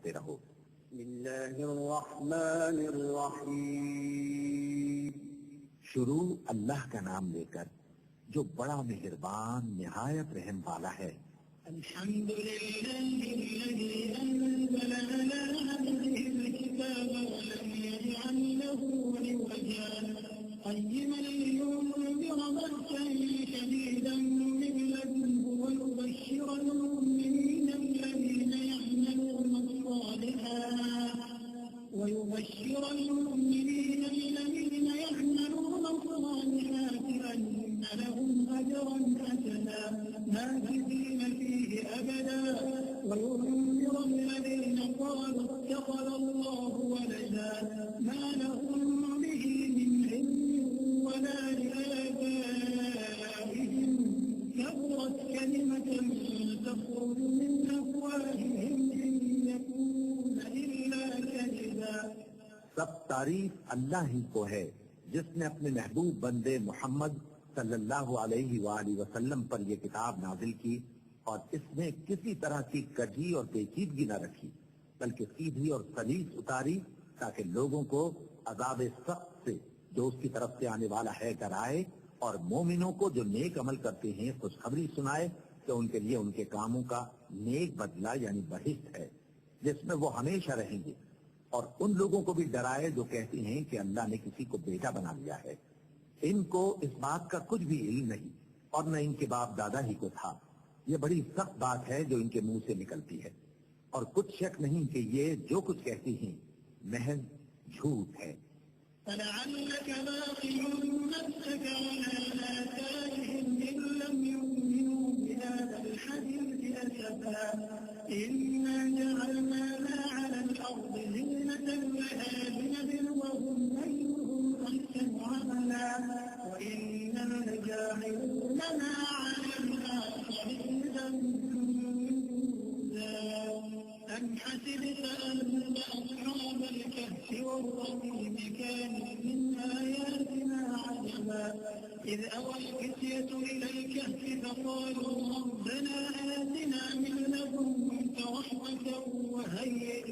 करते रहो। शुरू अल्लाह का नाम लेकर जो बड़ा मेहरबान निहायत रहम वाला है। ويبشر المؤمنين الذين يعملون الصالحات أن لهم أجرا حسنا ماكثين فيه أبدا وينذر الذين قالوا اتخذ الله ولدا ما لهم به من علم ولا لآبائهم كبرت كلمة تخرج من أفواههم إن يكون إلا كذبا। सब तारीफ अल्लाह ही को है जिसने अपने महबूब बंदे मोहम्मद सल्लल्लाहु अलैहि वसल्लम पर यह किताब नाजिल की और इसमें किसी तरह की कजी और पेचीदगी न रखी, बल्कि सीधी और सलीस उतारी ताकि लोगों को अज़ाब सख्त से जो उसकी तरफ से आने वाला है डराए और मोमिनों को जो नेक अमल करते हैं खुशखबरी सुनाए कि उनके लिए उनके कामों का नेक बदला यानी बहिश्त है जिसमें वो हमेशा रहेंगे, और उन लोगों को भी डराए जो कहते हैं कि अल्लाह ने किसी को बेटा बना लिया है। इनको इस बात का कुछ भी इल्म नहीं और न इनके बाप दादा ही को था। ये बड़ी सख्त बात है जो इनके मुंह से निकलती है और कुछ शक नहीं कि ये जो कुछ कहती हैं महज झूठ है। فلعلك باقع نفسك على آثارهم إن لم يؤمنوا بهذا الحديث أسفا إنا جعلنا ما على الأرض زينة لها لنبلوهم أيهم أحسن عملا وإنا لجاعلون ما على الآخرين أم حسبت أن أصحاب الكهف والرقيم كانوا من آياتنا عجبا إذ أوى الفتية إلى الكهف فقالوا ربنا آتنا من لدنك رحمة وهيئ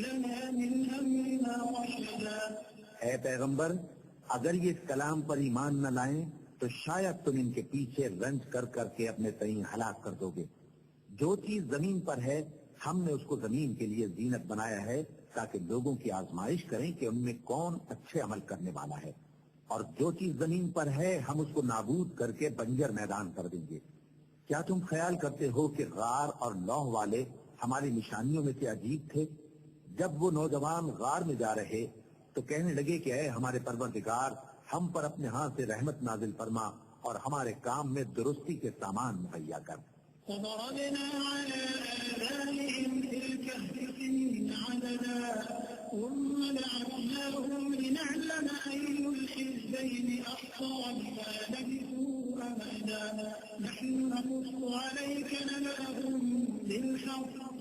لنا من أمرنا رشدا। ऐ पैगंबर, अगर ये इस कलाम पर ईमान न लाएं तो शायद तुम इनके पीछे रंज कर करके अपने तईं हलाक कर दोगे। जो चीज जमीन पर है हमने उसको जमीन के लिए जीनत बनाया है ताकि लोगों की आजमाइश करें कि उनमें कौन अच्छे अमल करने वाला है, और जो चीज जमीन पर है हम उसको नाबूद करके बंजर मैदान कर देंगे। क्या तुम ख्याल करते हो कि गार और लौह वाले हमारी निशानियों में से अजीब थे? जब वो नौजवान गार में जा रहे तो कहने लगे कि ऐ हमारे परवरदिगार, हम पर अपने हाथ से रहमत नाजिल फरमा और हमारे काम में दुरुस्ती के सामान मुहैया कर। فضربنا على آذانهم في الكهف سنين عددا ثم بعثناهم لنعلم أي الحزبين أحصى لما لبثوا أمدا نحن نقص عليك نبأهم بالحق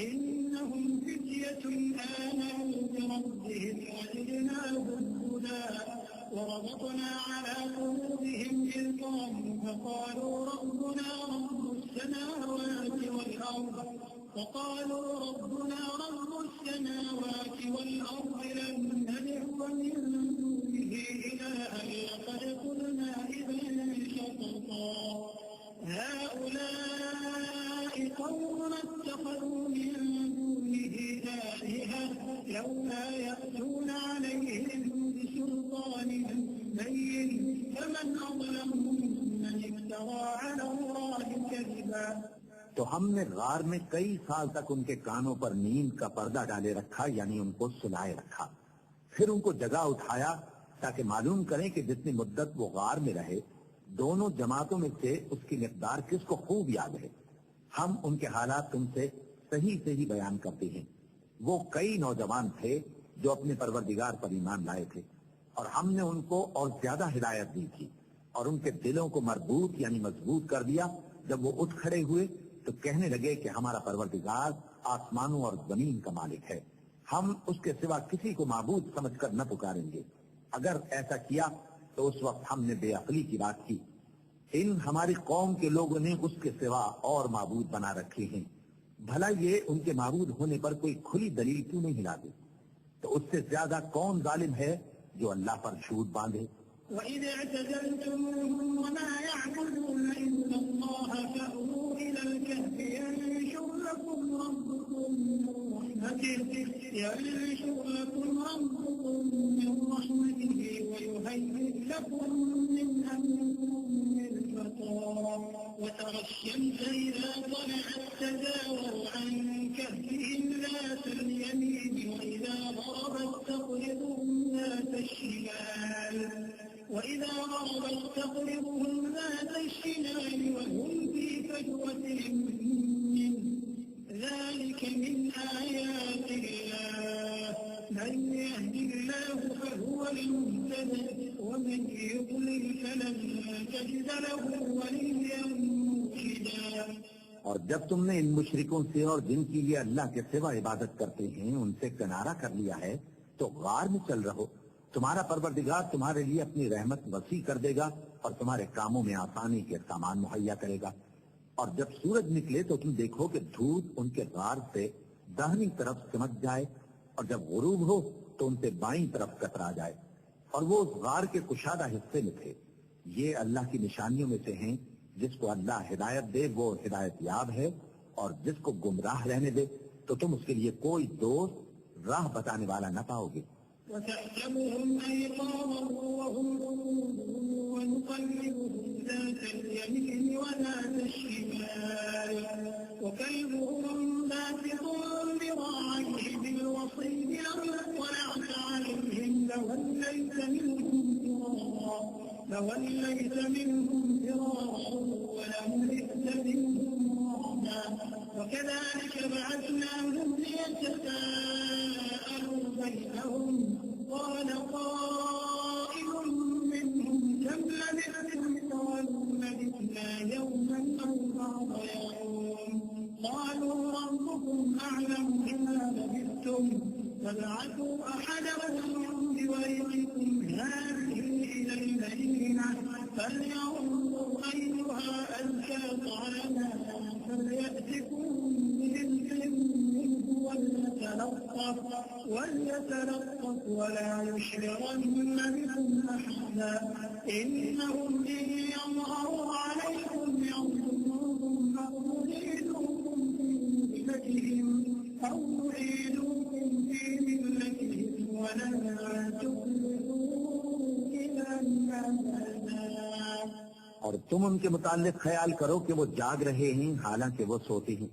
إنهم فتية آمنوا بربهم وزدناهم هدى وربطنا على قلوبهم إذ قاموا فقالوا ربنا رب السماوات والأرض لن ندعو من دونه إلها لقد قلنا إذا شططا هؤلاء قوم اتخذوا من دونه آلهة لولا يأتون عليهم بسلطان بين فمن أظلم ممن افترى على الله كذبا। तो हमने गार में कई साल तक उनके कानों पर नींद का पर्दा डाले रखा, यानी उनको सुलाए रखा। फिर उनको जगा उठाया ताकि मालूम करें कि जितनी मुद्दत वो गार में रहे दोनों जमातों में से उसकी मिकदार किसको खूब याद है। हम उनके हालात तुमसे सही से ही बयान करते हैं। वो कई नौजवान थे जो अपने परवरदिगार पर ईमान लाए थे और हमने उनको और ज्यादा हिदायत दी थी और उनके दिलों को मजबूत यानी मजबूत कर दिया। जब वो उठ खड़े हुए तो कहने लगे कि हमारा परवरदिगार आसमानों और जमीन का मालिक है, हम उसके सिवा किसी को माबूद समझकर न पुकारेंगे। अगर ऐसा किया तो उस वक्त हमने बेअक्ली की बात की। इन हमारी कौम के लोगों ने उसके सिवा और माबूद बना रखे हैं भला ये उनके माबूद होने पर कोई खुली दलील क्यों नहीं हिलाते? तो उससे ज्यादा कौन जालिम है जो अल्लाह पर झूठ बांधे। وإذ اعتزلتموهم وما يعبدون إلا الله فأووا إلى الكهف ينشر لكم ربكم من رحمته ويهيئ لكم من أمركم مرفقا وترى الشمس إذا طلعت تزاور عن كهفهم ذات اليمين وإذا غربت تقرضهم ذات الشمال وهم في فجوة منه ذلك من آيات الله من يهد الله فهو المهتد ومن يضلل فلن تجد له وليا مرشدا। और जब तुमने इन मुशरिकों से और जिनकी ये अल्लाह के सिवा इबादत करते हैं उनसे किनारा कर लिया है तो गार में चल रहो। तुम्हारा परवरदिगार तुम्हारे लिए अपनी रहमत वसी कर देगा और तुम्हारे कामों में आसानी के सामान मुहैया करेगा। और जब सूरज निकले तो तुम देखो कि धूप उनके गार से दाहिनी तरफ सिमट जाए और जब गुरूब हो तो उनसे बाईं तरफ कतरा जाए और वो उस गार के कुशादा हिस्से में थे। ये अल्लाह की निशानियों में से हैं। जिसको अल्लाह हिदायत दे वो हिदायत याब है और जिसको गुमराह रहने दे तो तुम उसके लिए कोई दोस्त राह बताने वाला न पाओगे। وتحسبهم أيقاظا وهم قعود ونقلبهم ذات اليمين وذات الشمال وكلبهم باسط ذراعيه بالوصيد لو اطلعت عليهم لوليت منهم فرارا ولملئت منهم رعبا وكذلك بعثناهم ليتساءلوا بينهم قال قائل منهم كم لبثتم قالوا لبثنا يوما أو بعض يوم قالوا ربكم أعلم بما لبثتم فابعثوا أحدهم بورقكم هذه إلى المدينة فلينظر أيها أزكى طعاما فليأتكم برزق منه وليتلطف ولا يشعرن بكم أحدا إنهم إن يظهروا عليكم يرجموكم أو يعيدوكم في ملتهم ولن تفلحوا إذا أبدا। और तुम उनके मुताल्लिक ख्याल करो कि वो जाग रहे हैं हालांकि वो सोते हैं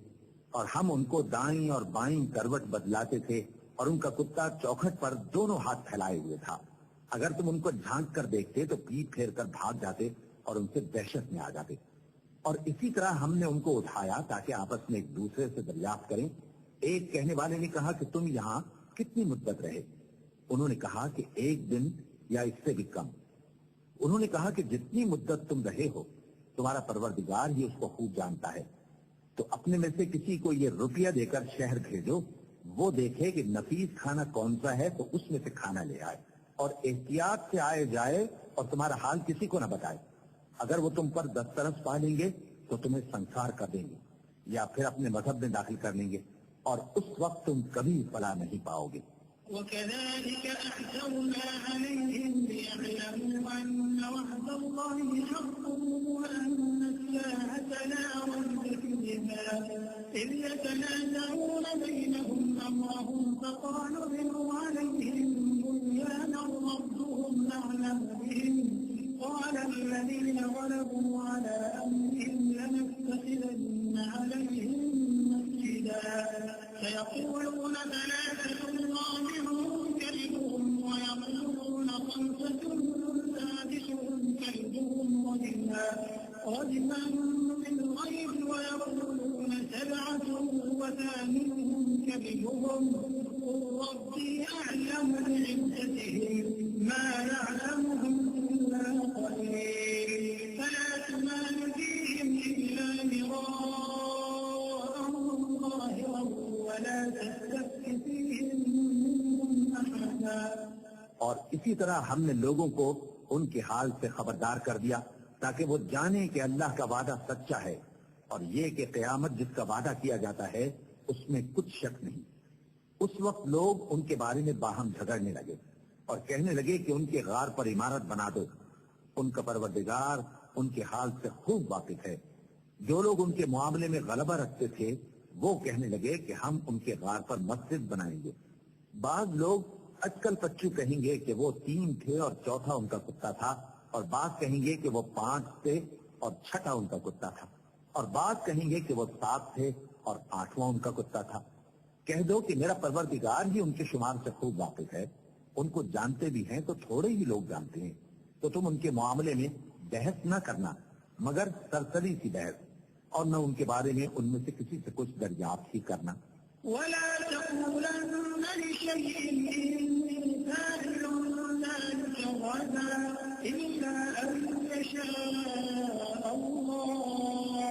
और हम उनको दाईं और बाईं करवट बदलाते थे और उनका कुत्ता चौखट पर दोनों हाथ फैलाए हुए था। अगर तुम उनको झांक कर देखते तो पीठ फेर कर भाग जाते और उनसे दहशत में आ जाते। और इसी तरह हमने उनको उठाया ताकि आपस में एक दूसरे से दरियाफ्त करें। एक कहने वाले ने कहा कि तुम यहाँ कितनी मुद्दत रहे? उन्होंने कहा कि एक दिन या इससे भी कम। उन्होंने कहा कि जितनी मुद्दत तुम रहे हो तुम्हारा परवरदिगार ही उसको खूब जानता है। तो अपने में से किसी को ये रुपया देकर शहर भेजो, वो देखे कि नफीस खाना कौन सा है तो उसमें से खाना ले आए और एहतियात से आए जाए और तुम्हारा हाल किसी को न बताए। अगर वो तुम पर दस्तरस पा लेंगे तो तुम्हें संसार कर देंगे या फिर अपने मजहब में दाखिल कर लेंगे और उस वक्त तुम कभी फला नहीं पाओगे। وكذلك أعثرنا عليهم ليعلموا أن وعد الله حق وأن الساعة لا ريب فيها إذ يتنازعون بينهم أمرهم فقالوا ابنوا عليهم بنيانا ربهم أعلم بهم قال الذين غلبوا على أمرهم لنتخذن عليهم مسجدا فيقولون ثلاثة رابعهم كلبهم ويقولون خمسة سادسهم كلبهم رجما بالغيب ويقولون سبعة وثامنهم كلبهم قل ربي أعلم بعدتهم ما يعلمهم إلا قليل فلا تمال فيهم إلا مراء ظاهرا ولا تستفت فيهم منهم أحدا। और इसी तरह हमने लोगों को उनके हाल से खबरदार कर दिया ताकि वो जाने कि अल्लाह का वादा सच्चा है और ये कि क़यामत जिसका वादा किया जाता है उसमें कुछ शक नहीं। उस वक्त लोग उनके बारे में बाहम झगड़ने लगे और कहने लगे कि उनके गार पर इमारत बना दो। उनका परवरदिगार उनके हाल से खूब वाकिफ है। जो लोग उनके मामले में गलबा रखते थे वो कहने लगे कि हम उनके गार पर मस्जिद बनाएंगे। बाद लोग अटकल पच्चू कहेंगे कि वो 3 थे और चौथा उनका कुत्ता था, और बाद कहेंगे कि वो 5 थे और छठा उनका कुत्ता था, और बाद कहेंगे कि वो 7 थे और 8वां उनका कुत्ता था। कह दो कि मेरा परवरदिगार ही उनके शुमार से खूब वाकिफ है। उनको जानते भी हैं तो थोड़े ही लोग जानते हैं, तो तुम उनके मामले में बहस न करना मगर सरसरी सी बहस, और न उनके बारे में उनमें से किसी से कुछ दरियाफ्त ही करना। ولا تقولن لشيء إني فاعل ذلك غدا إلا أن يشاء الله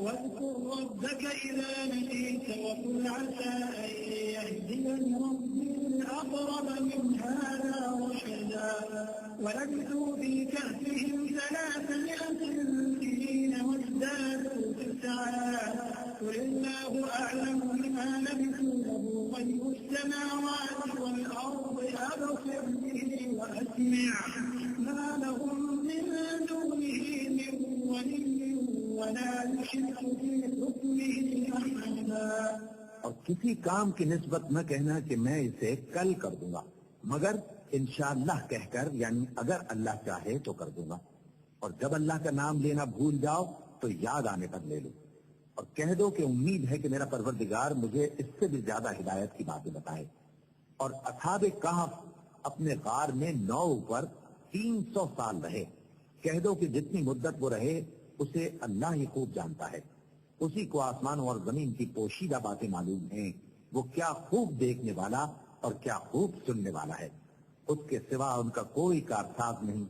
واذكر ربك إذا نسيت وقل عسى أن يهديني ربي لأقرب من هذا رشدا ولبثوا في كهفهم 300 سنين وازدادوا 9 قل الله أعلم بما لبثوا له غيب السماوات والأرض أبصر به وأسمع ما لهم من دونه من ولي ولا يشرك في حكمه أحدا। और किसी काम की निस्बत न कहना कि मैं इसे कल कर दूंगा, मगर इंशाअल्लाह कहकर, यानी अगर अल्लाह चाहे तो कर दूंगा। और जब अल्लाह का नाम लेना भूल जाओ तो याद आने पर ले लो, और कह दो कि उम्मीद है कि मेरा परवरदिगार मुझे इससे भी ज्यादा हिदायत की बातें बताए। और असहाबे कहफ अपने गार में 9 ऊपर 300 साल रहे। कह दो कि जितनी मुद्दत वो रहे उसे अल्लाह ही खूब जानता है। उसी को आसमान और जमीन की पोशीदा बातें मालूम हैं। वो क्या खूब देखने वाला और क्या खूब सुनने वाला है। उसके सिवा उनका कोई कारसाज नहीं,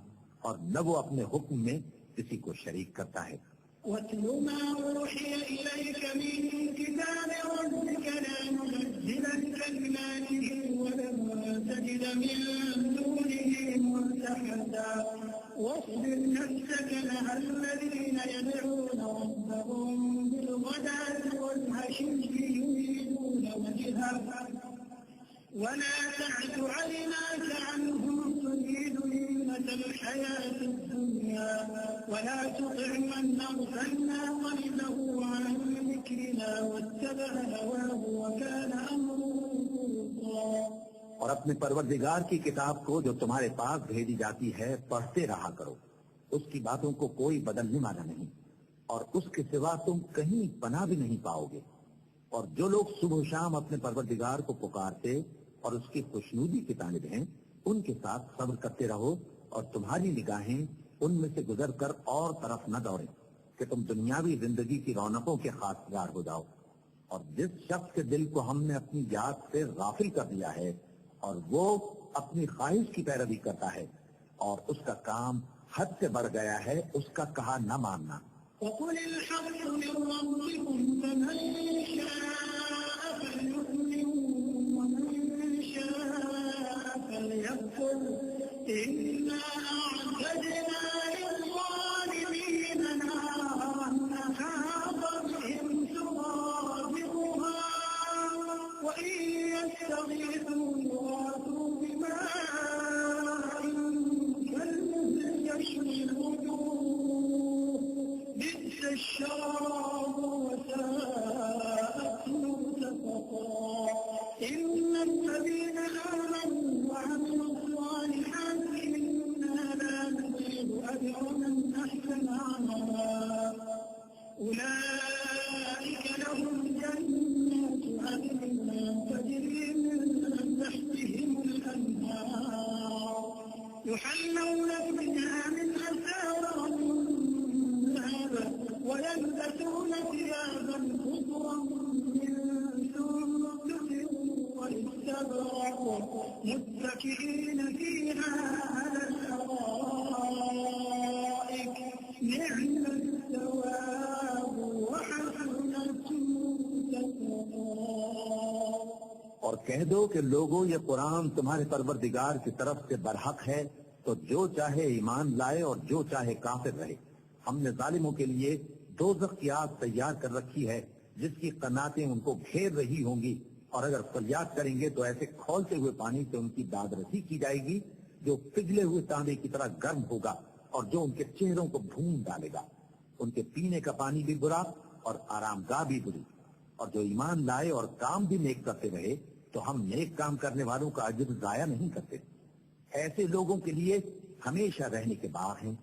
और न वो अपने हुक्म में किसी को शरीक करता है। واتل ما أوحي إليك من كتاب ربك لا مبدل لكلماته ولن تجد من دونه ملتحدا واصبر نفسك مع الذين يدعون ربهم بالغداة والعشي يريدون وجهه ولا تعد عيناك عنهم تريد زينة الحياة الدنيا ولا تطع من أغفلنا قلبه عن ذكرنا واتبع هواه وكان أمره فرطا। और अपने परवरदिगार की किताब को जो तुम्हारे पास भेजी जाती है पढ़ते रहा करो। उसकी बातों को कोई बदलने वाला नहीं, और उसके सिवा तुम कहीं पनाह भी नहीं पाओगे। और जो लोग सुबह शाम अपने परवरदिगार को पुकारते और उसकी खुशनुदी की तालिब हैं, उनके साथ सब्र करते रहो, और तुम्हारी निगाहें उनमें से गुजर कर और तरफ न दौड़े कि तुम दुनियावी जिंदगी की रौनकों के खासगार हो जाओ। और जिस शख्स के दिल को हमने अपनी याद से गाफिल कर दिया है और वो अपनी ख्वाहिश की पैरवी करता है और उसका काम हद से बढ़ गया है, उसका कहा न मानना। وقل الحق من ربكم فمن شاء فليؤمن ومن شاء فليكفر إنا أعتدنا للظالمين نارا أحاط بهم سرادقها وإن يستغيثوا يغاثوا بماء كالمهل يشوي الوجوه بئس الشراب وساءت مرتفقا إن الذين آمنوا وعملوا الصالحات إنا لا نضيع أجر من أحسن عملا أولئك لهم جنات عدن تجري من تحتهم الأنهار يحلون فيها من أساور من ذهب ويلبسون ثيابا خضرا من سندس واستبرق متكئين فيها على الأرائك نعم الثواب وحسنت مرتفقا। और कह दो कि लोगों, ये कुरान तुम्हारे परवरदिगार की तरफ से बरहक है, तो जो चाहे ईमान लाए और जो चाहे काफिर रहे। हमने जालिमों के लिए दोज़ख की आग तैयार कर रखी है जिसकी कनातें उनको घेर रही होंगी, और अगर फरियाद करेंगे तो ऐसे खौलते हुए पानी से उनकी दादरसी की जाएगी जो पिघले हुए तांबे की तरह गर्म होगा और जो उनके चेहरों को भून डालेगा। उनके पीने का पानी भी बुरा और आरामगाह भी बुरी। और जो ईमान लाए और काम भी नेक करते रहे तो हम नेक काम करने वालों का अजर जाया नहीं करते। ऐसे लोगों के लिए हमेशा रहने के बाग हैं,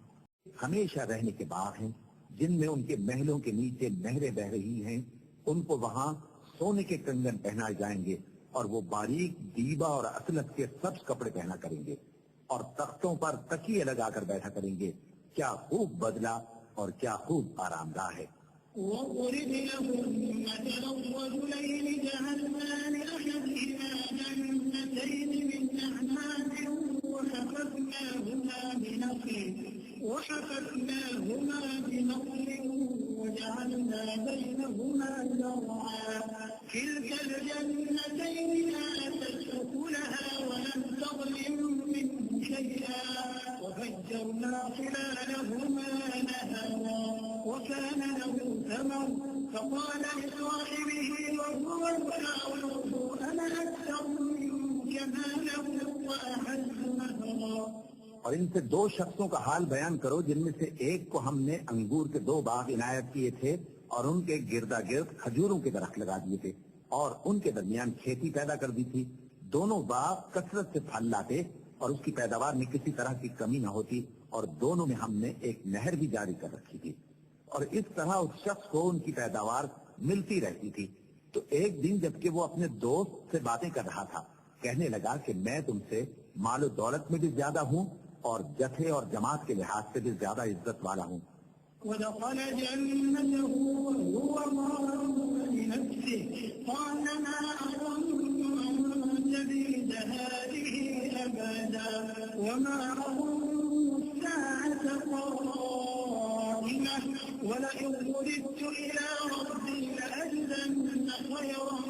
हमेशा रहने के बाग हैं, जिनमें उनके महलों के नीचे नहरें बह रही हैं। उनको वहां सोने के कंगन पहनाए जाएंगे और वो बारीक दीबा और असलत के सब्ज कपड़े पहना करेंगे और तख्तों पर तकिए लगाकर बैठा करेंगे। क्या खूब बदला और क्या खूब आरामदाह है। وضرب لهم مثل الرجلين جعلنا لأحدهما جنتين من أعناب وحففناهما بنخل وجعلنا بينهما زرعا كلتا الجنتين آتت أكلها ولم تظلم منه شيئا وفجرنا خلالهما نهرا وكان له ثمر فقال لصاحبه وهو يحاوره أنا أكثر منك مالا وأعز نفرا। और इनसे दो शख्सों का हाल बयान करो जिनमें से एक को हमने अंगूर के 2 बाग इनायत किए थे और उनके गिरदा गिर्द खजूरों के दरख्त लगा दिए थे और उनके दरमियान खेती पैदा कर दी थी। दोनों बाग कसरत से फल लाते और उसकी पैदावार में किसी तरह की कमी न होती और दोनों में हमने एक नहर भी जारी कर रखी थी और इस तरह उस शख्स को उनकी पैदावार मिलती रहती थी। तो एक दिन जबकि वो अपने दोस्त से बातें कर रहा था, कहने लगा कि मैं तुमसे मालो दौलत में भी ज्यादा हूँ और जथे और जमात के लिहाज से भी ज्यादा इज्जत वाला हूँ। ودخل جنته وهو ظالم لنفسه قال ما أظن أن تبيد هذه أبدا وما أظن الساعة قائمة ولئن رددت إلى ربي لأجدن خيرا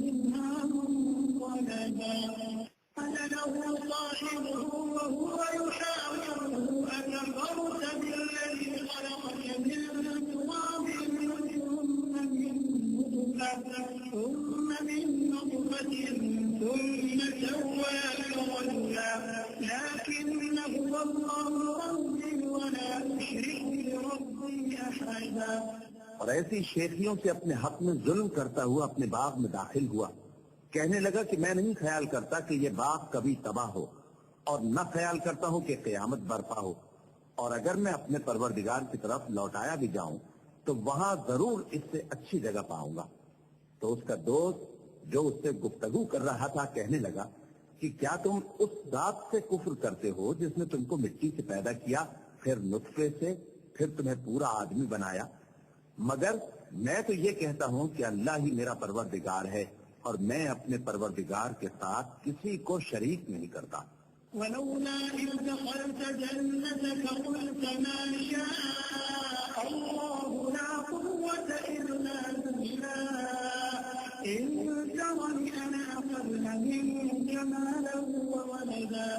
منها منقلبا قال له صاحبه وهو يحاوره أكفرت بالذي خلقك من تراب ثم من نطفة ثم سواك رجلا لكن هو الله ربي ولا أشرك بربي أحدا। और ऐसी शेखियों से अपने हक में जुल्म करता हुआ अपने बाग में दाखिल हुआ। कहने लगा कि मैं नहीं ख्याल करता कि ये बाग कभी तबाह हो और न ख्याल करता हूं कि क़यामत बर्पा हो, और अगर मैं अपने परवरदिगार की तरफ लौटाया भी जाऊं तो वहां जरूर इससे अच्छी जगह पाऊंगा। तो उसका दोस्त जो उससे गुफ्तगू कर रहा था कहने लगा कि क्या तुम उस जात से कुफ्र करते हो जिसने तुमको मिट्टी से पैदा किया, फिर नुत्फे से, फिर तुम्हें पूरा आदमी बनाया। मगर मैं तो ये कहता हूं कि अल्लाह ही मेरा परवरदिगार है और मैं अपने परवरदिगार के साथ किसी को शरीक नहीं करता। ولولا إذ دخلت جنتك قلت ما شاء الله لا قوة إلا بالله إن ترني أنا أقل منك مالا وولدا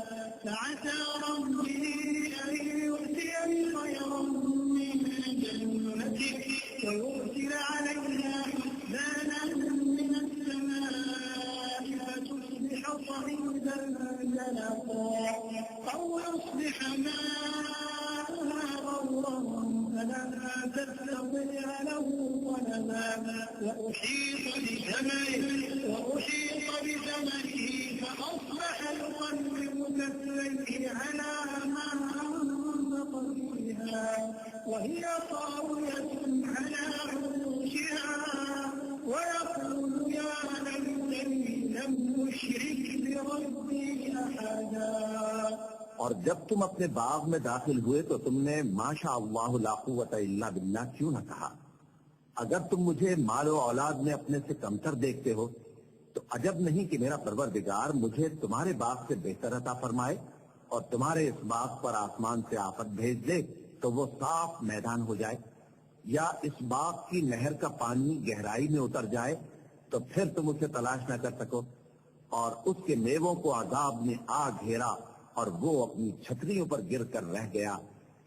فعسى ربي أن يؤتيني خيرا من جنتك ويرسل عليها حسبانا من السماء فتصبح صعيدا زلقا أو يصبح ماؤها غورا فلا تستطيع له طلبا وأحيط بثمره فأصبح يقلب كفيه على ما أنفق فيها وهي خاوية على عروشها ويقول يا ليتني لم أشرك بربي أحدا। और जब तुम अपने बाग में दाखिल हुए तो तुमने माशा अल्लाह ला कुव्वता इल्ला बिल्लाह क्यों न कहा। अगर तुम मुझे मालो औलाद में अपने से कमतर देखते हो तो अजब नहीं कि मेरा परवरदिगार मुझे तुम्हारे बाग से बेहतर अता फरमाए और तुम्हारे इस बाग पर आसमान से आफत भेज दे तो वो साफ मैदान हो जाए, या इस बाग की नहर का पानी गहराई में उतर जाए तो फिर तुम उसे तलाश न कर सको और उसके मेवों को अजाब ने आ घेरा और वो अपनी छतरियों पर गिर कर रह गया।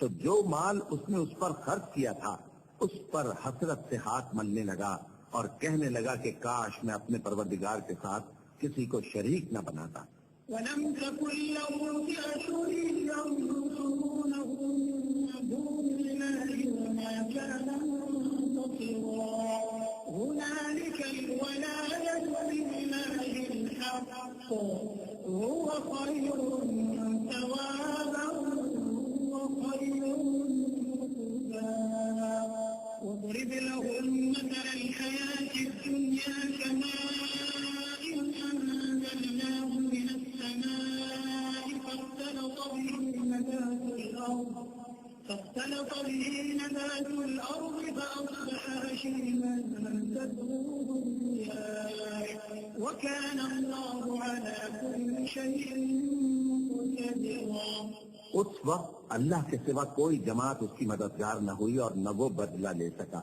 तो जो माल उसने उस पर खर्च किया था उस पर हसरत से हाथ मलने लगा और कहने लगा कि काश मैं अपने परवरदिगार के साथ किसी को शरीक न बनाता। ولم تكن له فئة ينصرونه من دون الله وما كان منتصرا هنالك الولاية لله الحق هو خير ثوابا وخير عقبا واضرب لهم مثل الحياة الدنيا كماء أنزلناه من السماء فاختلط به نبات الأرض فأصبح هشيما تذروه الرياح وكان الله على كل شيء مقتدرا। उस वक्त अल्लाह के सिवा कोई जमात उसकी मददगार न हुई और न वो बदला ले सका।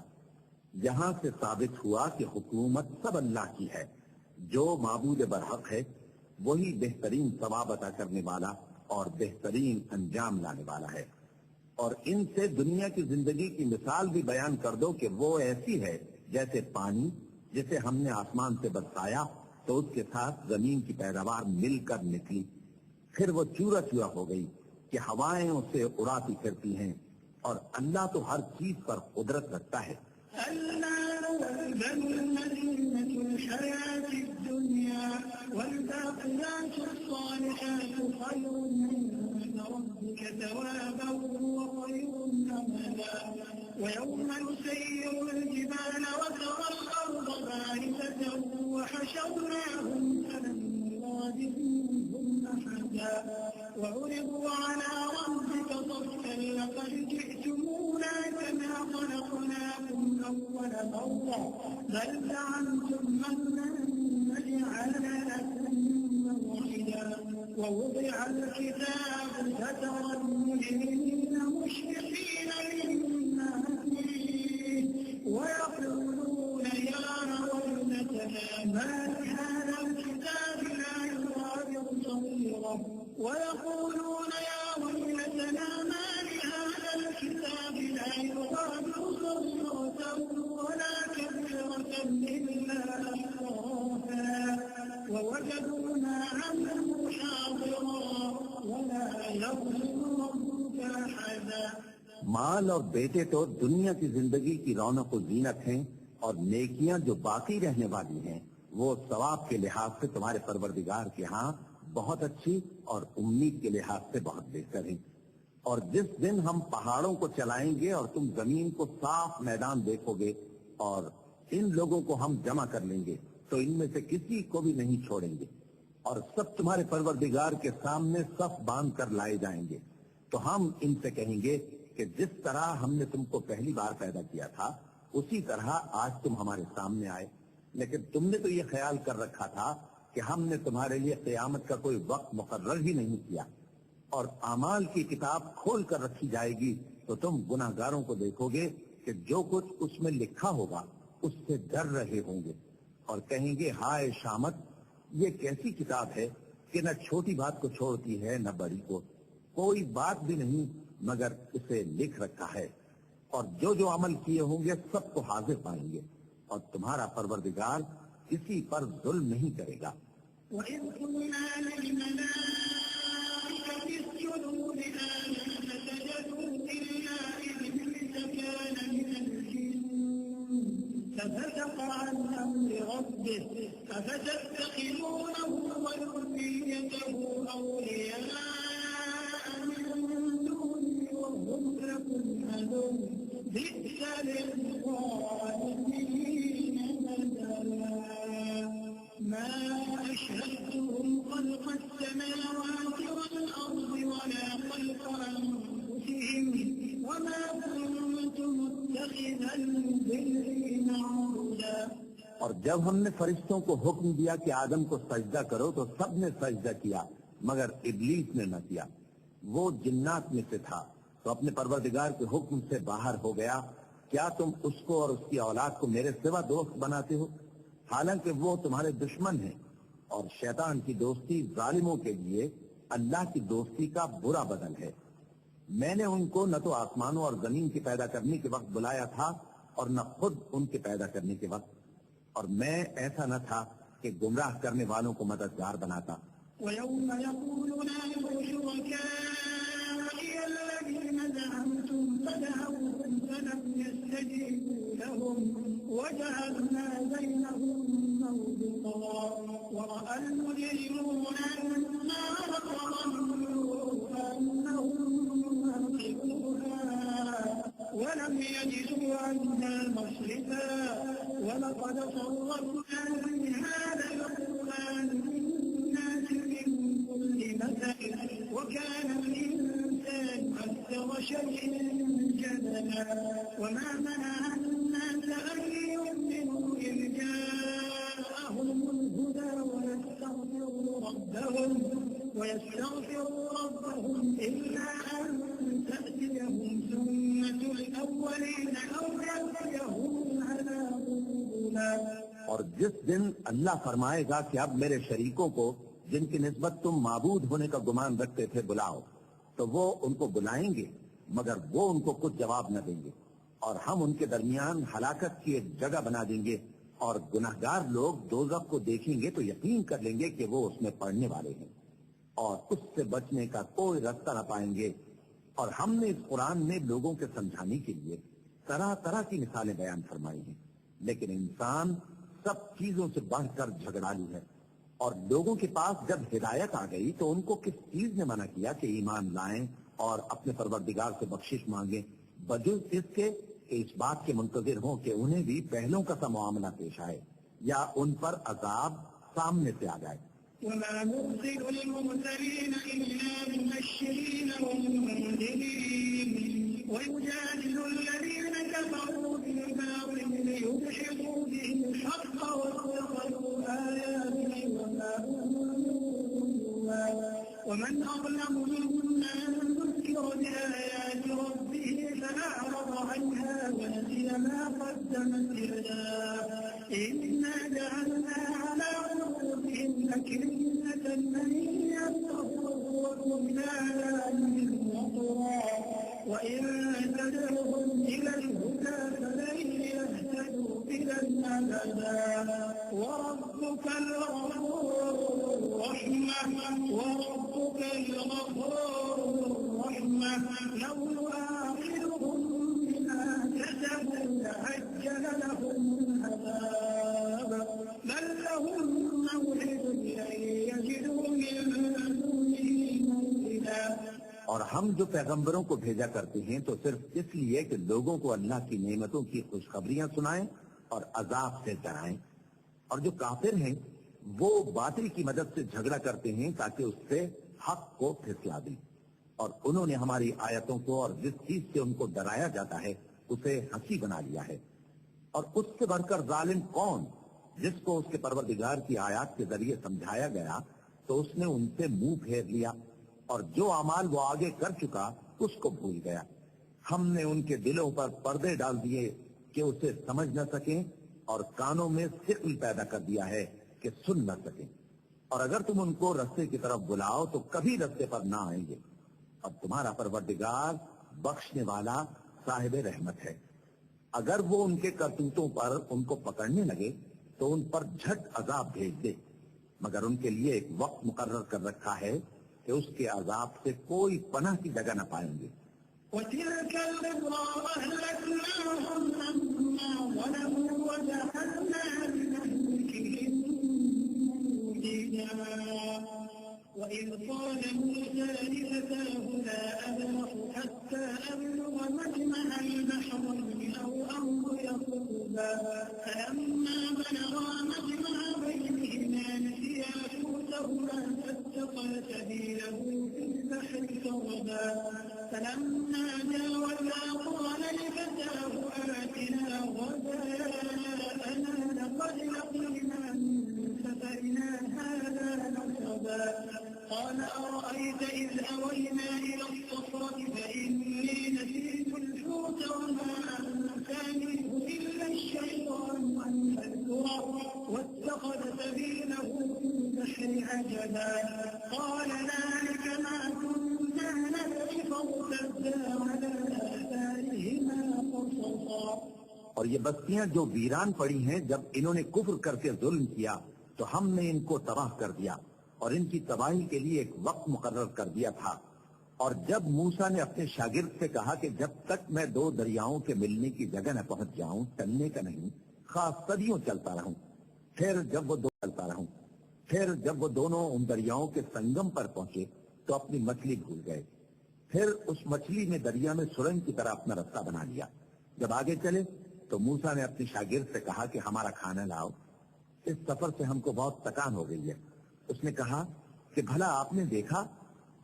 जहां से साबित हुआ कि हुकूमत सब अल्लाह की है। जो माबूद बरहक है वही बेहतरीन सवाब अता करने वाला और बेहतरीन अंजाम लाने वाला है। और इनसे दुनिया की जिंदगी की मिसाल भी बयान कर दो कि वो ऐसी है जैसे पानी जिसे हमने आसमान से बरसाया तो उसके साथ जमीन की पैदावार मिलकर निकली, फिर वो चूरा चूरा हो गई कि हवाएं उसे उड़ाती फिरती हैं। और अल्लाह तो हर चीज पर कुदरत रखता है। ويوم نسير الجبال وترى الأرض بارزة وحشرناهم فلم نغادر منهم أحدا وعرضوا على ربك صفا لقد جئتمونا كما خلقناكم أول مرة بل زعمتم أن نجعل لكم موعدا ووضع الكتاب فترى المجرمين مشفقين مما فيه ويقولون يا ويلتنا ما لهذا الكتاب لا يغادر صغيرة ويقولون يا ويلتنا ما لهذا الكتاب لا يغادر صغيرة ولا كبيرة إلا أحصاها ووجدوا ما عملوا حاضرا ولا يظلم ربك أحدا। माल और बेटे तो दुनिया की जिंदगी की रौनक व जीनत हैं और नेकियां जो बाकी रहने वाली हैं वो सवाब के लिहाज से तुम्हारे परवरदिगार के यहाँ बहुत अच्छी और उम्मीद के लिहाज से बहुत बेहतर है। और जिस दिन हम पहाड़ों को चलाएंगे और तुम जमीन को साफ मैदान देखोगे और इन लोगों को हम जमा कर लेंगे तो इनमें से किसी को भी नहीं छोड़ेंगे और सब तुम्हारे परवरदिगार के सामने सफ बांध कर लाए जाएंगे। तो हम इनसे कहेंगे कि जिस तरह हमने तुमको पहली बार पैदा किया था उसी तरह आज तुम हमारे सामने आए, लेकिन तुमने तो ये ख्याल कर रखा था कि हमने तुम्हारे लिए क़यामत का कोई वक्त मुकर्रर ही नहीं किया। और आमाल की किताब खोल कर रखी जाएगी तो तुम गुनाहगारों को देखोगे कि जो कुछ उसमें लिखा होगा उससे डर रहे होंगे और कहेंगे हाय शामत, ये कैसी किताब है कि न छोटी बात को छोड़ती है न बड़ी को, कोई बात भी नहीं मगर इसे लिख रखा है और जो जो अमल किए होंगे सबको हाजिर पाएंगे और तुम्हारा परवरदिगार किसी पर जुल्म नहीं करेगा। ففسق عن أمر ربه أفتتخذونه وذريته أولياء من دوني وهم لكم عدو بئس للظالمين بدلا ما أشهدتهم خلق السماوات والأرض ولا خلق أنفسهم وما كنت متخذ المضلين عضدا। और जब हमने फरिश्तों को हुक्म दिया कि आदम को सजदा करो तो सबने सजदा किया मगर इब्लीस ने न किया। वो जिन्नात में से था तो अपने परवरदिगार के हुक्म से बाहर हो गया। क्या तुम उसको और उसकी औलाद को मेरे सिवा दोस्त बनाते हो, हालांकि वो तुम्हारे दुश्मन हैं। और शैतान की दोस्ती जालिमों के लिए अल्लाह की दोस्ती का बुरा बदल है। मैंने उनको न तो आसमानों और जमीन के पैदा करने के वक्त बुलाया था और न खुद उनके पैदा करने के वक्त, और मैं ऐसा न था कि गुमराह करने वालों को मददगार बनाता। ويوم يقول نادوا شركائي الذين زعمتم فدعوهم فلم يستجيبوا لهم وجعلنا بينهم موبقا ورأى المجرمون النار فظنوا أنهم واقعوها ولم يجدوا عنها مصرفا ولقد صرفنا في هذا القرآن للناس من كل مثل وكان الإنسان أكثر شيء جدلا وما منع الناس أن يؤمنوا إذ جاءهم الهدى ويستغفروا ربهم إلا أن تأتيهم سنة الأولين أو يأتيهم العذاب قبلا। और जिस दिन अल्लाह फरमाएगा कि अब मेरे शरीकों को जिनकी निस्बत तुम माबूद होने का गुमान रखते थे बुलाओ, तो वो उनको बुलाएंगे मगर वो उनको कुछ जवाब न देंगे और हम उनके दरमियान हलाकत की एक जगह बना देंगे और गुनाहगार लोग दोज़ख को देखेंगे तो यकीन कर लेंगे कि वो उसमें पड़ने वाले हैं और उससे बचने का कोई रास्ता न पाएंगे। और हमने इस कुरान में लोगों के समझाने के लिए तरह तरह की मिसालें बयान फरमाई हैं, लेकिन इंसान सब चीजों से बढ़कर झगड़ालू है। और लोगों के पास जब हिदायत आ गई तो उनको किस चीज ने मना किया कि ईमान लाएं और अपने परवरदिगार से बख्शिश मांगे, बजुज इसके कि इस बात के मुंतजिर हों कि उन्हें भी पहलों का सा मामला पेश आए या उन पर अजाब सामने से आ जाए। وما نرسل المرسلين إلا مبشرين ومنذرين ويجادل الذين كفروا بالباطل ليدحضوا به الحق واتخذوا آياتي وما ومن أظلم ممن ذكر بآيات ربه فأعرض عنها ونسي ما قدمت يداه إنا جعلنا على قلوبهم أكنة أن يفقهوه وقلنا عليهم وقرا وإن تدعوهم إلى الهدى فلن يهتدوا إذا أبدا وربك الغفور الرحمة لو يؤاخذهم بما كسبوا لعجل لهم العذاب بل لهم موعد لن يجدوا من دونه موئلا। और हम जो पैगंबरों को भेजा करते हैं तो सिर्फ इसलिए कि लोगों को अल्लाह की नेमतों की खुशखबरियां सुनाएं और अजाब से डराएं। और जो काफिर हैं वो बातिल की मदद से झगड़ा करते हैं ताकि उससे हक को फिसला दें। और उन्होंने हमारी आयतों को और जिस चीज से उनको डराया जाता है उसे हंसी बना लिया है। और उससे बढ़कर जालिम कौन, जिसको उसके परवरदिगार की आयत के जरिए समझाया गया तो उसने उनसे मुंह फेर लिया और जो अमाल वो आगे कर चुका उसको भूल गया। हमने उनके दिलों पर पर्दे डाल दिए कि उसे समझ न सकें और कानों में सिक्ल पैदा कर दिया है कि सुन न सकें। और अगर तुम उनको रास्ते की तरफ बुलाओ तो कभी रास्ते पर ना आएंगे। और तुम्हारा परवरदिगार बख्शने वाला साहिब रहमत है। अगर वो उनके करतूतों पर उनको पकड़ने लगे तो उन पर झट अजाब भेज दे, मगर उनके लिए एक वक्त मुकर्रर कर रखा है कि उसके अजाब से कोई पनाह की जगह न पाएंगे। وتلك القرى أهلكناهم لما ظلموا وجعلنا لمهلكهم موعدا وإذ قال موسى لفتاه لا أبرح حتى أبلغ مجمع البحرين أو أمضي حقبا فلما بلغا مجمع بينهما نسيا حوتهما فاتخذ سبيله في البحر سربا فلما جاوزا قال لفتاه آتنا غداءنا لقد لقينا من سفرنا هذا نصبا قال أرأيت إذ أوينا إلى الصخرة فإني نسيت الحوت وما أنسانيه إلا الشيطان أن أذكره واتخذ سبيله في البحر عجبا قال ذلك ما كنا نبغي فارتدا على آثارهما قصصا और ये बस्तियां जो वीरान पड़ी हैं, जब इन्होंने कुफ्र करके जुल्म किया तो हमने इनको तबाह कर दिया और इनकी तबाही के लिए एक वक्त मुकर्रर कर दिया था। और जब मूसा ने अपने शागिर्द से कहा कि जब तक मैं दो दरियाओं के मिलने की जगह न पहुंच जाऊं, टलने का नहीं, खास सदियों चलता रहूं। फिर जब वो दोनों उन दरियाओं के संगम पर पहुंचे तो अपनी मछली भूल गए। फिर उस मछली ने दरिया में सुरंग की तरह अपना रास्ता बना लिया। जब आगे चले तो मूसा ने अपने शागिर्द से कहा कि हमारा खाना लाओ, इस सफर से हमको बहुत थकान हो गई है। उसने कहा कि भला आपने देखा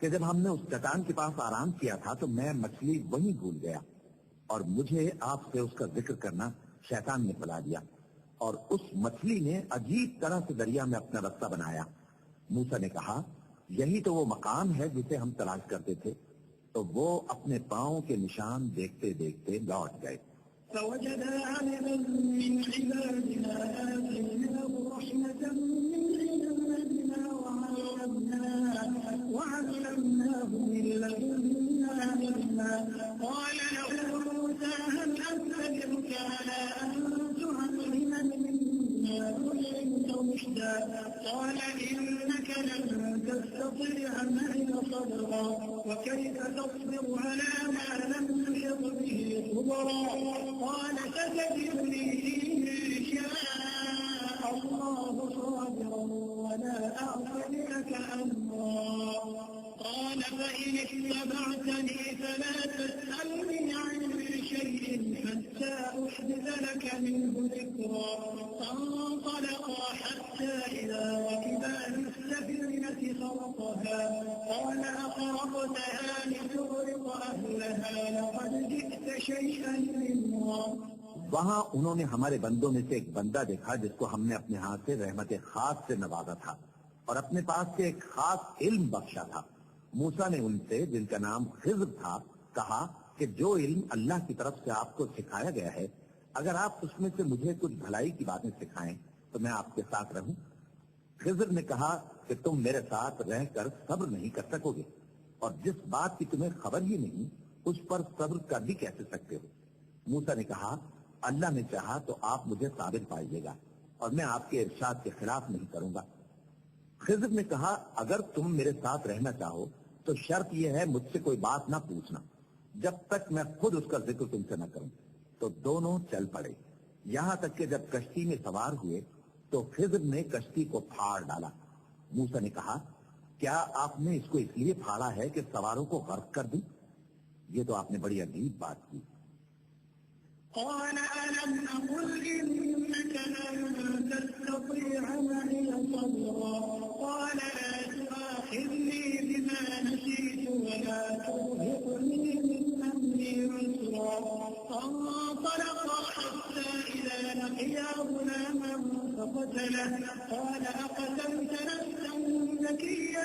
कि जब हमने उस चट्टान के पास आराम किया था तो मैं मछली वहीं भूल गया और मुझे आपसे उसका जिक्र करना शैतान ने बुला दिया और उस मछली ने अजीब तरह से दरिया में अपना रास्ता बनाया। मूसा ने कहा यही तो वो मकाम है जिसे हम तलाश करते थे। तो वो अपने पांव के निशान देखते देखते लौट गए। فوجد عبدا من عبادنا آتيناه رحمة من عندنا وعلمناه من لدنا علما قال له موسى هل أتبعك على أن تعلمني مما علمت رشدا قال إنك لن تستطيع معي صبرا وكيف تصبر على ما لم تحط به خبرا قال ستجدني إن شاء الله صابرا ولا أعصي لك أمرا قال فإن اتبعتني فلا تسألني عن شيء حتى أحدث لك منه ذكرا فانطلقا حتى إذا ركبا في السفينة خرقها قال أخرقتها لتغرق أهلها لقد جئت شيئا إمرا। वहाँ उन्होंने हमारे बंदों में से एक बंदा देखा जिसको हमने अपने हाथ से रहमत खास से नवाजा था और अपने पास से एक खास इल्म बख्शा था। मूसा ने उनसे, जिनका नाम खिज़्र था, कहा कि जो इल्म अल्लाह की तरफ से आपको सिखाया गया है, अगर आप उसमें से मुझे कुछ भलाई की बातें सिखाएं तो मैं आपके साथ रहूं। खिज़्र ने कहा कि तुम मेरे साथ रहकर सब्र नहीं कर सकोगे और जिस बात की तुम्हें खबर ही नहीं उस पर सब्र कर भी कैसे सकते हो। मूसा ने कहा अल्लाह ने चाहा तो आप मुझे साबिर पाइएगा और मैं आपके इरशाद के खिलाफ नहीं करूंगा। खिज़्र ने कहा अगर तुम मेरे साथ रहना चाहो तो शर्त यह है मुझसे कोई बात ना पूछना जब तक मैं खुद उसका जिक्र तुमसे न करूं। तो दोनों चल पड़े। यहां तक कि जब कश्ती में सवार हुए तो खिज़्र ने कश्ती को फाड़ डाला। मूसा ने कहा क्या आपने इसको इसलिए फाड़ा है कि सवारों को गर्क कर दूं? ये तो आपने बड़ी अजीब बात की। قال ألم أقل إنك لن تستطيع معي صبرا قال لا تؤاخذني بما نسيت ولا ترهقني من أمري عسرا فانطلقا حتى إذا لقيا غلاما فقتله قال أقتلت نفسا زكية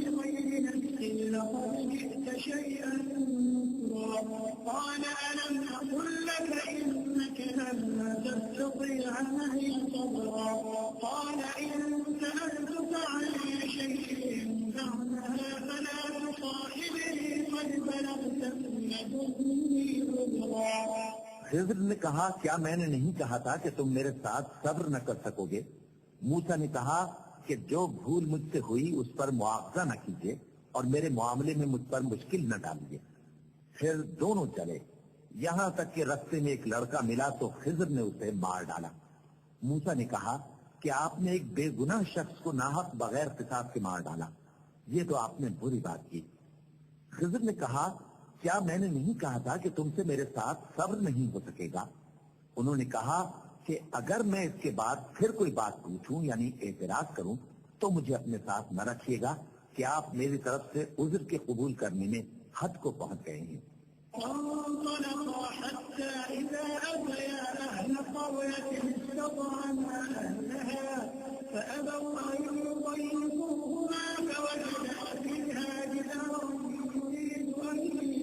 بغير نفس لقد جئت شيئا نكرا قال ألم أقل لك إنك لن تستطيع معي صبرا قال إن سألتك عن شيء بعدها فلا تصاحبني قد بلغت من لدني عذرا। खिज़्र ने कहा क्या मैंने नहीं कहा था कि तुम मेरे साथ सब्र न कर सकोगे? मूसा ने कहा कि जो भूल मुझसे हुई उस पर मुआवजा न कीजिए और मेरे मामले में मुझ पर मुश्किल न डालिए। फिर दोनों चले। यहां तक कि रास्ते में एक लड़का मिला तो खिज़्र ने उसे मार डाला। मूसा ने कहा कि आपने एक बेगुनाह शख्स को नाहक बगैर किसाब के मार डाला, ये तो आपने बुरी बात की। खिज़्र ने कहा क्या मैंने नहीं कहा था कि तुमसे मेरे साथ सब्र नहीं हो सकेगा? उन्होंने कहा कि अगर मैं इसके बाद फिर कोई बात पूछूं यानी एतराज करूं तो मुझे अपने साथ न रखिएगा कि आप मेरी तरफ से उज़्र के कबूल करने में हद को पहुंच गए हैं। فانطلقا حتى إذا أتيا أهل قرية استطعما أهلها فأبوا أن يضيفوهما فوجدا فيها جدارا يريد أن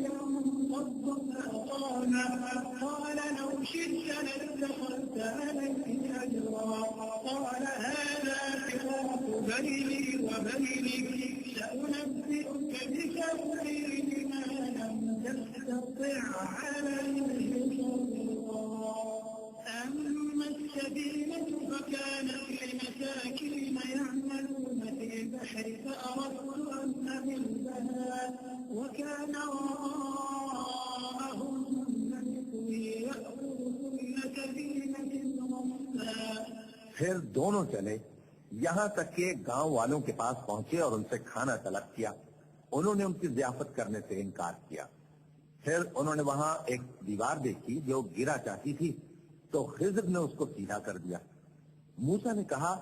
ينقض فأقامه قال لو شئت لاتخذت عليه أجرا قال هذا فراق بيني وبينك سأنبئك بتأويل ما لم تستطع عليه صبرا البحر فأردت أن أملها وكان وراءهم ملك يأخذ كل سفينة غصبا। फिर दोनों चले, यहाँ तक कि गांव वालों के पास पहुंचे और उनसे खाना तलब किया। उन्होंने उनकी जियाफत करने से इनकार किया। फिर उन्होंने वहां एक दीवार देखी जो गिरा चाहती थी, तो खिज़र ने उसको सीधा कर दिया। मूसा ने कहा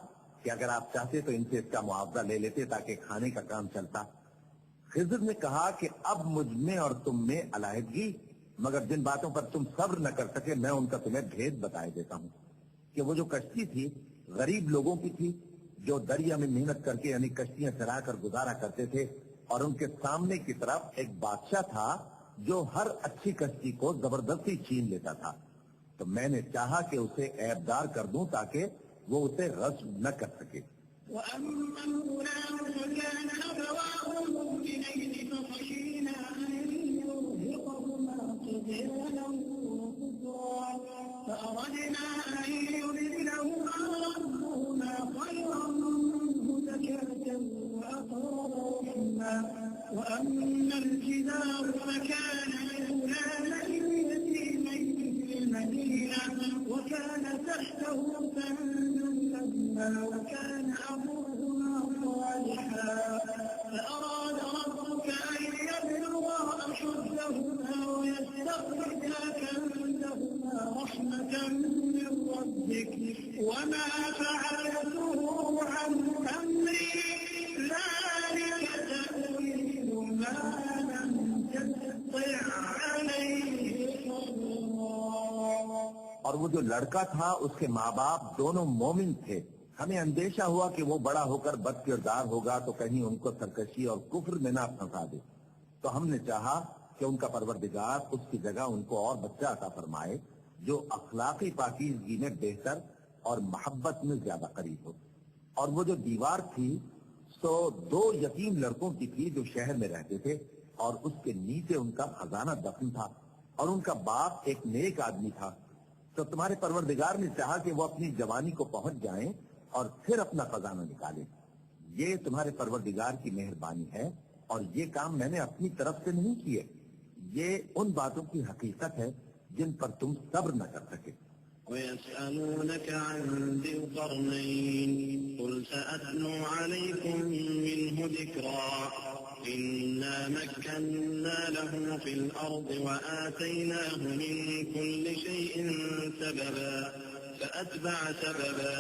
कि अगर आप चाहते तो इनसे इसका मुआवजा ले लेते ताकि खाने का काम चलता। खिज़र ने कहा कि अब मुझ में और तुम में अलहदगी, मगर जिन बातों पर तुम सब्र न कर सके मैं उनका तुम्हें भेद बताए देता हूँ कि वो जो कश्ती थी गरीब लोगों की थी जो दरिया में मेहनत करके यानी कश्तियां चला कर गुजारा करते थे, और उनके सामने की तरफ एक बादशाह था जो हर अच्छी कश्ती को जबरदस्ती छीन लेता था। तो मैंने चाहा कि उसे ऐबदार कर दूं ताकि वो उसे गस्ब न कर सके। وأما الغلام فكان أبواه مؤمنين فخشينا أن يرهقهما طغيانا وكفرا فأردنا أن يبدلهما ربهما خيرا منه زكاة وأقرب رحما وأما الجدار فكان لغلامين يتيمين في المدينة وكان تحته كنز لهما وكان أبوهما صالحا فأراد ربك أن يبلغا أشدهما ويستخرجا كنزهما رحمة من ربك وما فعلته عن أمري ذلك تأويل ما لم تستطع عليه صبرا। और वो जो लड़का था उसके माँ बाप दोनों मोमिन थे। हमें अंदेशा हुआ कि वो बड़ा होकर बद किरदार होगा तो कहीं उनको सरकशी और कुफ्र में ना फंसा दे। तो हमने चाहा कि उनका परवरदिगार उसकी जगह उनको और बच्चा अता फरमाए जो अखलाकी पाकीज़गी में बेहतर और मोहब्बत में ज्यादा करीब हो। और वो जो दीवार थी सो 2 यतीम लड़कों की थी जो शहर में रहते थे, और उसके नीचे उनका खजाना दफन था, और उनका बाप एक नेक आदमी था। तो तुम्हारे परवरदिगार ने चाहा कि वो अपनी जवानी को पहुंच जाएं और फिर अपना खजाना निकालें। ये तुम्हारे परवरदिगार की मेहरबानी है, और ये काम मैंने अपनी तरफ से नहीं किए। ये उन बातों की हकीकत है जिन पर तुम सब्र न कर सके। ويسألونك عن ذي القرنين قل سأتلو عليكم منه ذكرا إنا مكنا له في الأرض وآتيناه من كل شيء سببا فأتبع سببا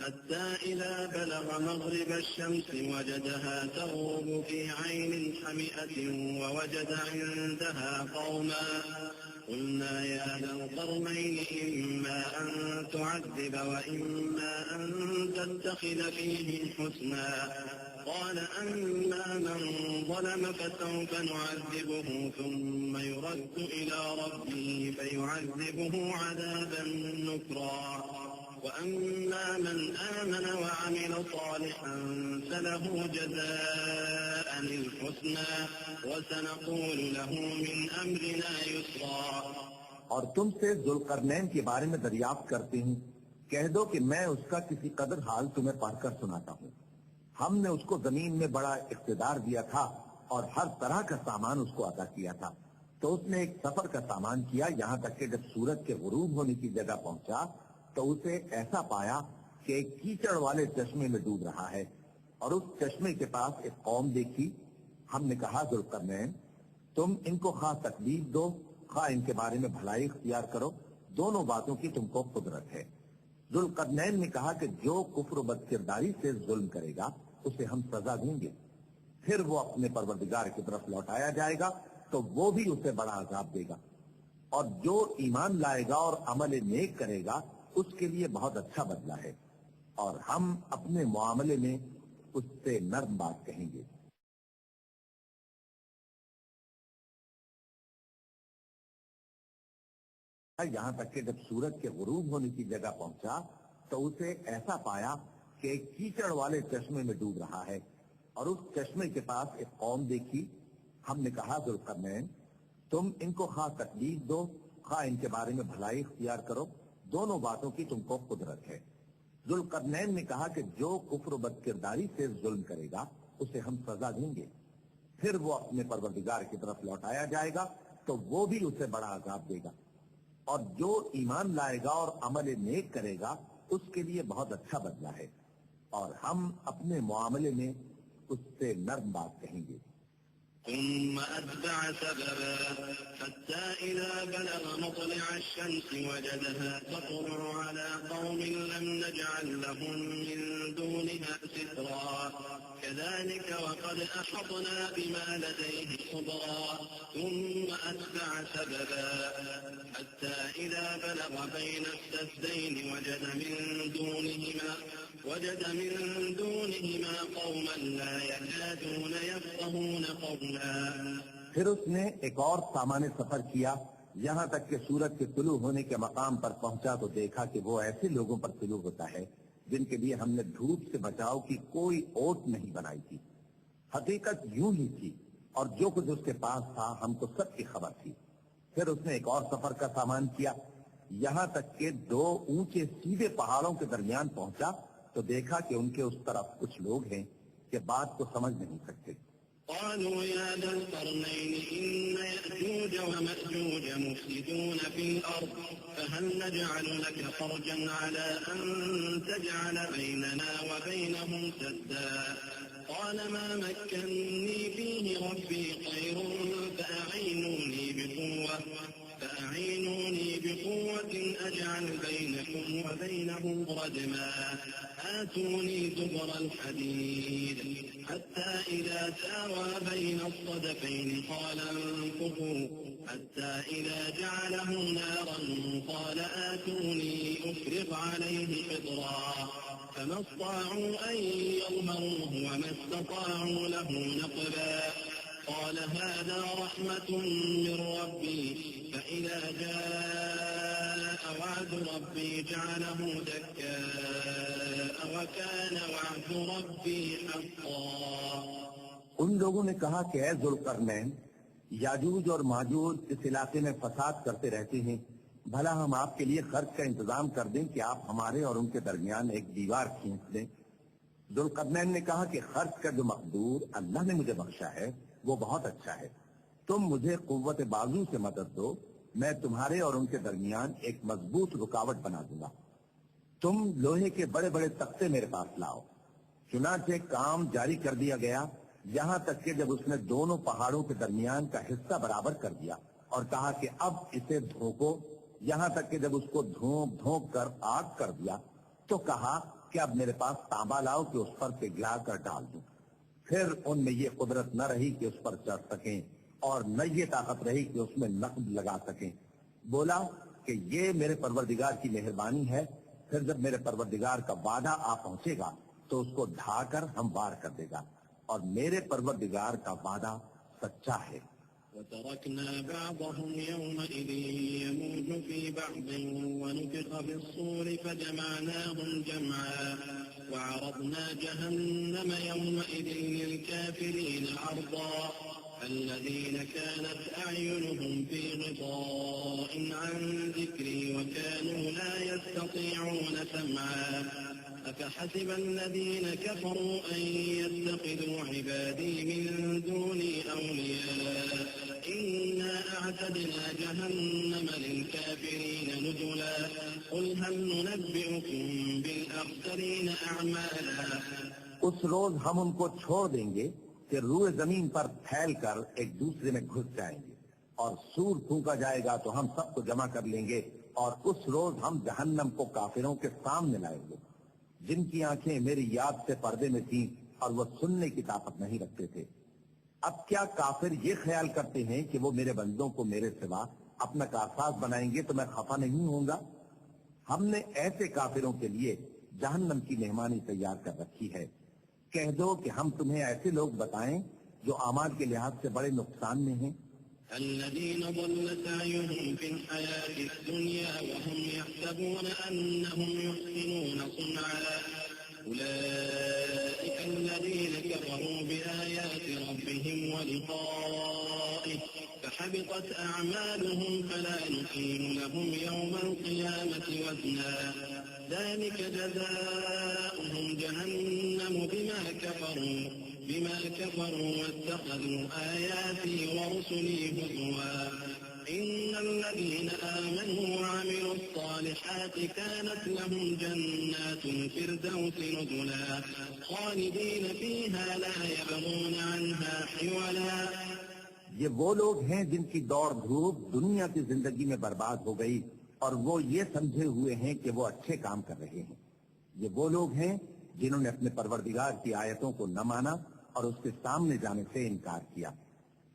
حتى إذا بلغ مغرب الشمس وجدها تغرب في عين حمئة ووجد عندها قوما قلنا يا ذا القرنين إما أن تعذب وإما أن تتخذ فيهم حسنا قال أما من ظلم فسوف نعذبه ثم يرد إلى ربه فيعذبه عذابا نكرا وأما من آمن وعمل صالحا فله جزاء الحسنى وسنقول له من أمرنا يسرا। और तुमसे जुल्करनैन के बारे में दरियाफ्त करती हूँ, कह दो कि मैं उसका किसी कदर हाल तुम्हें पढ़कर सुनाता हूँ। हमने उसको जमीन में बड़ा इख्तिदार दिया था और हर तरह का सामान उसको अता किया था। तो उसने एक सफर का सामान किया, यहाँ तक कि जब सूरज के गुरूब होने की जगह पहुंचा तो उसे ऐसा पाया कि एक कीचड़ वाले चश्मे में डूब रहा है, और उस चश्मे के पास एक कौम देखी। हमने कहा जुल्करनैन तुम इनको खा तकलीफ दो खा इनके बारे में भलाई इख्तियार करो, दोनों बातों की तुमको कुदरत है। जुल्करनैन ने कहा कि जो कुफ्र बदकिरदारी से जुल्म करेगा उसे हम सजा देंगे, फिर वो अपने परवरदिगार की तरफ लौटाया जाएगा तो वो भी उसे बड़ा अजाब देगा, और जो ईमान लाएगा और अमल नेक करेगा उसके लिए बहुत अच्छा बदला है, और हम अपने मुआमले में उससे नर्म बात कहेंगे। यहाँ तक कि जब सूरज के गुरूब होने की जगह पहुंचा तो उसे ऐसा पाया कि एक कीचड़ वाले चश्मे में डूब रहा है, और उस चश्मे के पास एक कौम देखी। हमने कहा जुल्करनैन तुम इनको खा तकलीफ दो खा इनके बारे में भलाई इख्तियार करो, दोनों बातों की तुमको कुदरत है। जुल्करनैन ने कहा कि जो कुफ्र बदकिरदारी से जुल्म करेगा उसे हम सजा देंगे, फिर वो अपने परवरदिगार की तरफ लौटाया जाएगा तो वो भी उसे बड़ा अजाब देगा, और जो ईमान लाएगा और अमल नेक करेगा उसके लिए बहुत अच्छा बदला है, और हम अपने मुआमले में उससे नर्म बात कहेंगे। ثم أتبع سببا حتى إذا بلغ مطلع الشمس وجدها تطلع على قوم لم نجعل لهم من دونها سترا كذلك وقد أحطنا بما لديه خبرا ثم أتبع سببا حتى إذا بلغ بين السدين وجد من دونهما قوما لا يكادون يفقهون قولا। फिर उसने एक और सामान्य सफर किया, यहाँ तक कि सूरज के तुलू होने के मकाम पर पहुंचा तो देखा कि वो ऐसे लोगों पर तुलू होता है जिनके लिए हमने धूप से बचाव की कोई ओट नहीं बनाई थी। हकीकत यूं ही थी और जो कुछ उसके पास था हमको सबकी खबर थी। फिर उसने एक और सफर का सामान किया, यहाँ तक के दो ऊंचे सीधे पहाड़ों के दरमियान पहुंचा तो देखा कि उनके उस तरफ कुछ लोग हैं कि बात को समझ नहीं सकते। قالوا يا ذا القرنين إن يأجوج ومأجوج مفسدون في الأرض فهل نجعل لك خرجا على أن تجعل بيننا وبينهم سدا قال ما مكني فيه ربي خير فأعينوني بقوة أجعل بينكم وبينهم ردما آتوني زبر الحديد حتى إذا ساوى بين الصدفين قال انفخوا حتى إذا جعله نارا قال آتوني أفرغ عليه قطرا فما استطاعوا أن يظهروه وما استطاعوا له نقبا قال هذا رحمة من ربي فإذا جاء وعد ربي جعله دكاء وكان وعد ربي حقا। उन लोगों ने कहा कि ऐ जुल्करनैन, याजूज और माजूज इस इलाके में फसाद करते रहते हैं, भला हम आपके लिए खर्च का इंतजाम कर दें कि आप हमारे और उनके दरमियान एक दीवार खींच दें। जुल्करनैन ने कहा कि खर्च का जो मकदूर अल्लाह ने मुझे बख्शा है वो बहुत अच्छा है, तुम मुझे कुव्वत बाजू से मदद दो, मैं तुम्हारे और उनके दरमियान एक मजबूत रुकावट बना दूंगा। तुम लोहे के बड़े बड़े तख्ते मेरे पास लाओ। चुनाचे काम जारी कर दिया गया, यहाँ तक कि जब उसने दोनों पहाड़ों के दरमियान का हिस्सा बराबर कर दिया और कहा कि अब इसे धोको, यहाँ तक कि जब उसको धोक कर आग कर दिया तो कहा कि अब मेरे पास तांबा लाओ कि उस पर पिघला कर डाल दूं। फिर उनमें ये कुदरत न रही कि उस पर चढ़ सकें और न ये ताकत रही कि उसमें नक्ब लगा सकें। बोला कि ये मेरे परवरदिगार की मेहरबानी है, फिर जब मेरे परवरदिगार का वादा आ पहुंचेगा तो उसको ढाकर हम वार कर देगा, और मेरे परवरदिगार का वादा सच्चा है। وتركنا بعضهم يومئذ يموج في بعض ونفخ في الصور فجمعناهم جمعا وعرضنا جهنم يومئذ للكافرين عرضا الذين كانت أعينهم في غطاء عن ذكري وكانوا لا يستطيعون سمعا أفحسب الذين كفروا أن يتخذوا عبادي من دوني أولياء إنا أعتدنا جهنم للكافرين نزلا قل هل ننبئكم بالأخسرين أعمالا। उस रोज हम उनको छोड़ देंगे कि रूए जमीन पर फैलकर एक दूसरे में घुस जाएंगे, और सूर फूंका जाएगा तो हम सबको जमा कर लेंगे, और उस रोज हम जहन्नम को काफिरों के सामने लाएंगे जिनकी आंखें मेरी याद से पर्दे में थीं और वो सुनने की ताकत नहीं रखते थे। अब क्या काफिर ये ख्याल करते हैं कि वो मेरे बंदों को मेरे सिवा अपना कारसाज बनाएंगे तो मैं खफा नहीं होऊंगा? हमने ऐसे काफिरों के लिए जहन्नम की मेहमानी तैयार कर रखी है। कह दो कि हम तुम्हें ऐसे लोग बताएं जो आमाल के लिहाज से बड़े नुकसान में हैं। الذين ضل سعيهم في الحياة الدنيا وهم يحسبون أنهم يحسنون صنعا أولئك الذين كفروا بآيات ربهم ولقائه فحبطت أعمالهم فلا نقيم لهم يوم القيامة وزنا ذلك جزاؤهم جهنم بما كفروا واتخذوا آياتي ورسلي هزوا إن الذين آمنوا وعملوا الصالحات كانت لهم جنات الفردوس نزلا خالدين فيها لا يبغون عنها حولا। ये वो लोग हैं जिनकी दौड़ धूप दुनिया की जिंदगी में बर्बाद हो गई और वो ये समझे हुए हैं कि वो अच्छे काम कर रहे हैं। ये वो लोग हैं जिन्होंने अपने परवरदिगार की आयतों को न माना और उसके सामने जाने से इनकार किया,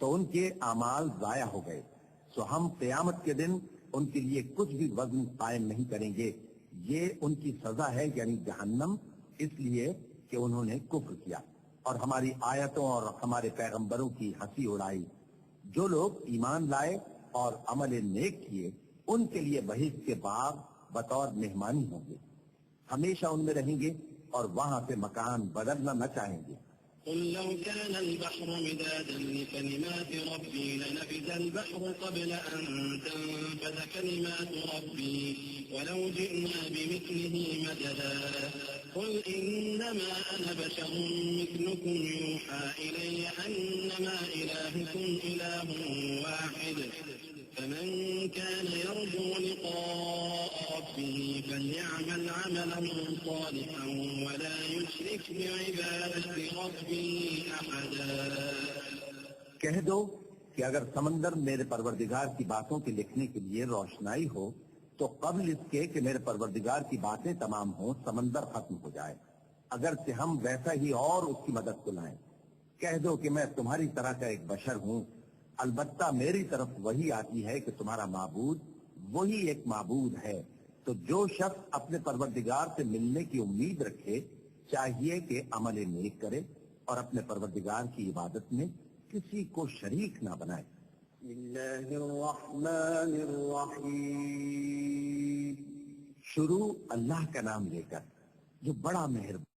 तो उनके आमाल जाया हो गए। सो हम क़यामत के दिन उनके लिए कुछ भी वज़न कायम नहीं करेंगे। ये उनकी सजा है, यानी जहन्नम, इसलिए कि उन्होंने कुफ्र किया और हमारी आयतों और हमारे पैगंबरों की हंसी उड़ाई। जो लोग ईमान लाए और अमल नेक किए, उनके लिए बहिश्त के बाग बतौर मेहमानी होंगे, हमेशा उनमें रहेंगे और वहां से मकान बदलना न चाहेंगे। قل لو كان البحر مدادا لكلمات ربي لنفد البحر قبل أن تنفد كلمات ربي ولو جئنا بمثله مددا قل إنما أنا بشر مثلكم يوحى إلي أنما إلهكم إله واحد فمن كان يرجو لقاء ربه فليعمل عملا صالحا ولا يشرك بعبادة ربه أحدا। कह दो कि अगर समंदर मेरे परवरदिगार की बातों के लिखने के लिए रोशनाई हो तो कबल इसके कि मेरे परवरदिगार की बातें तमाम हों, समंदर खत्म हो जाए, अगर से हम वैसा ही और उसकी मदद को लाएं। कह दो कि मैं तुम्हारी तरह का एक बशर हूँ, अलबत्ता मेरी तरफ वही आती है कि तुम्हारा माबूद वही एक माबूद है। तो जो शख्स अपने परवरदिगार से मिलने की उम्मीद रखे, चाहिए कि अमल नेक करे और अपने परवरदिगार की इबादत में किसी को शरीक ना बनाए। शुरू अल्लाह का नाम लेकर जो बड़ा मेहरबान